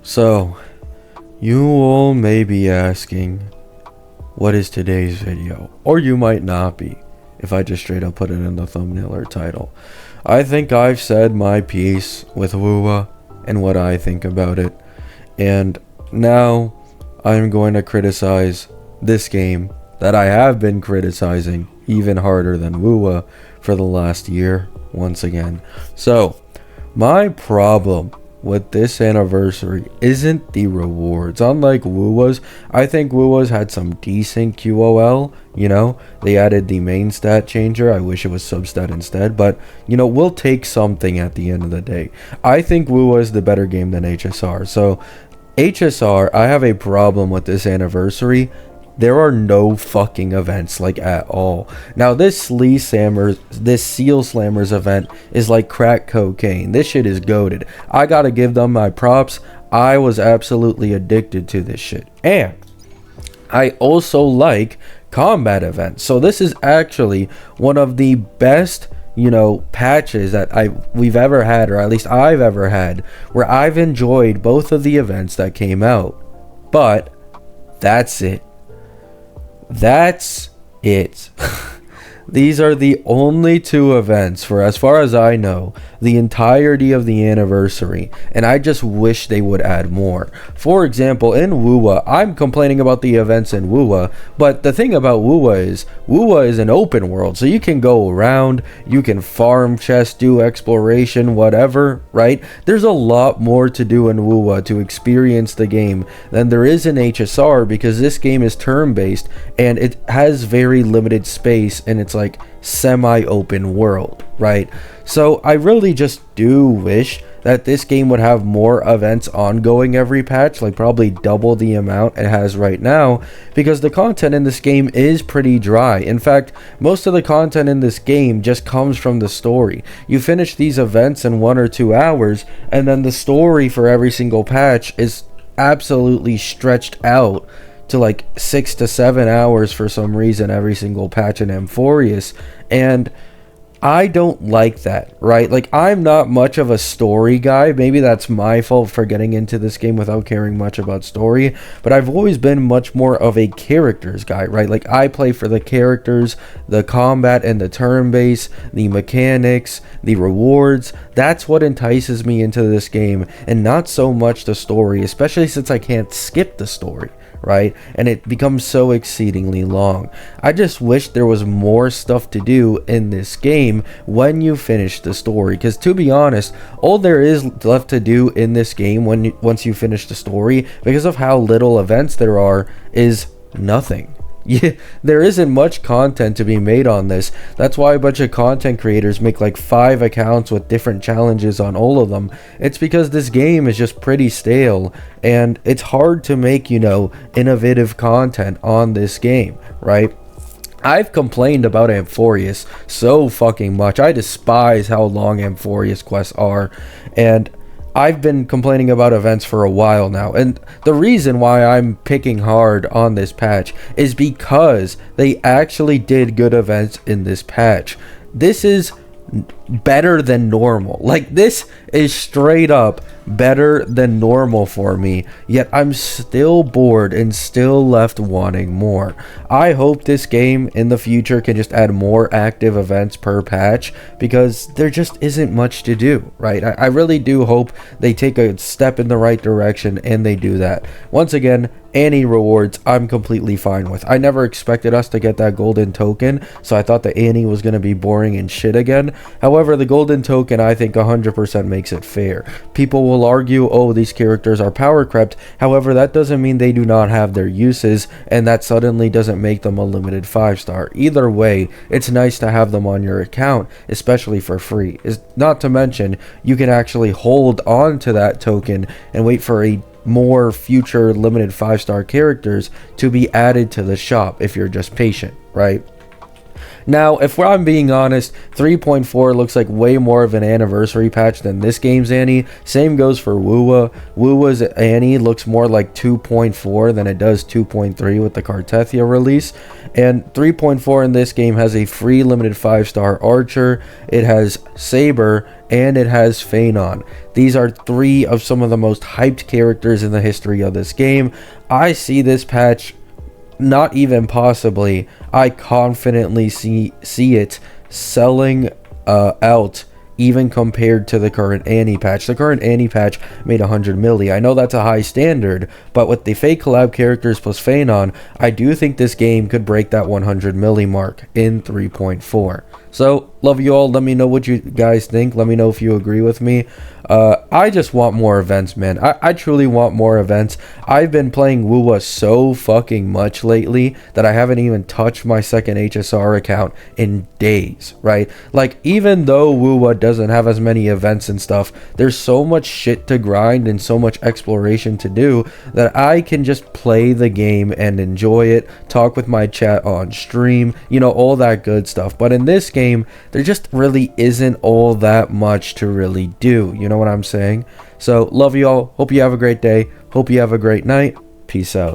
So, you all may be asking, what is today's video? Or you might not be, if I just straight up put it in the thumbnail or title. I think I've said my piece with Wuwa and what I think about it. And now, I'm going to criticize this game that I have been criticizing even harder than Wuwa for the last year, once again. So, my problem with this anniversary isn't the rewards. Unlike Wuwa's, I think Wuwa's had some decent QOL. You know, they added the main stat changer. I wish it was substat instead, but you know, we'll take something at the end of the day. I think Wuwa is the better game than HSR. So HSR, I have a problem with this anniversary. There are no fucking events, like, at all. Now, this Seal Slammers event is like crack cocaine. This shit is goated. I gotta give them my props. I was absolutely addicted to this shit. And I also like combat events. So this is actually one of the best, you know, patches that we've ever had, or at least I've ever had, where I've enjoyed both of the events that came out. But that's it. That's it. These are the only two events for, as far as I know, the entirety of the anniversary, and I just wish they would add more. For example, in Wuwa, I'm complaining about the events in Wuwa, but the thing about Wuwa is an open world, so you can go around, you can farm chests, do exploration, whatever, right? There's a lot more to do in Wuwa to experience the game than there is in HSR, because this game is turn-based, and it has very limited space, and it's like semi-open world, right? So I really just do wish that this game would have more events ongoing every patch, like probably double the amount it has right now, because the content in this game is pretty dry. In fact, most of the content in this game just comes from the story. You finish these events in 1 or 2 hours, and then the story for every single patch is absolutely stretched out to like 6 to 7 hours for some reason every single patch in Amphorius, and I don't like that, right? Like, I'm not much of a story guy. Maybe that's my fault for getting into this game without caring much about story, but I've always been much more of a characters guy, right? Like, I play for the characters, the combat and the turn base, the mechanics, the rewards. That's what entices me into this game, and not so much the story, especially since I can't skip the story, right? And it becomes so exceedingly long. I just wish there was more stuff to do in this game when you finish the story, because to be honest, all there is left to do in this game once you finish the story, because of how little events there are, is nothing. Yeah, there isn't much content to be made on this. That's why a bunch of content creators make like 5 accounts with different challenges on all of them. It's because this game is just pretty stale, and it's hard to make, you know, innovative content on this game, right? I've complained about Amphorius so fucking much. I despise how long Amphorius quests are, and I've been complaining about events for a while now, and the reason why I'm picking hard on this patch is because they actually did good events in this patch. This is better than normal. Like, this is straight up better than normal for me, yet I'm still bored and still left wanting more. I hope this game in the future can just add more active events per patch, because there just isn't much to do, right? I really do hope they take a step in the right direction, and they do that. Once again, Annie rewards I'm completely fine with. I never expected us to get that golden token, so I thought that Annie was going to be boring and shit again. However, the golden token, I think 100% makes it fair. People will argue, oh, these characters are power crept. However, that doesn't mean they do not have their uses, and that suddenly doesn't make them a limited 5-star. Either way, it's nice to have them on your account, especially for free. Not to mention, you can actually hold on to that token and wait for a more future limited 5-star characters to be added to the shop if you're just patient, right? Now, if I'm being honest, 3.4 looks like way more of an anniversary patch than this game's Annie. Same goes for Wuwa. Wuwa's Annie looks more like 2.4 than it does 2.3 with the Kartethia release. And 3.4 in this game has a free limited 5-star Archer, it has Saber, and it has Phanon. These are 3 of some of the most hyped characters in the history of this game. I see this patch, not even possibly, I confidently see it selling out even compared to the current Annie patch. The current Annie patch made 100 milli. I know that's a high standard, but with the fake collab characters plus Phanon, I do think this game could break that 100 milli mark in 3.4. So, love you all. Let me know what you guys think. Let me know if you agree with me. I just want more events, man. I truly want more events. I've been playing Wuwa so fucking much lately that I haven't even touched my second HSR account in days, right? Like, even though Wuwa doesn't have as many events and stuff, there's so much shit to grind and so much exploration to do that I can just play the game and enjoy it, talk with my chat on stream, you know, all that good stuff. But in this game, there just really isn't all that much to really do. You know what I'm saying? So, love you all. Hope you have a great day. Hope you have a great night. Peace out.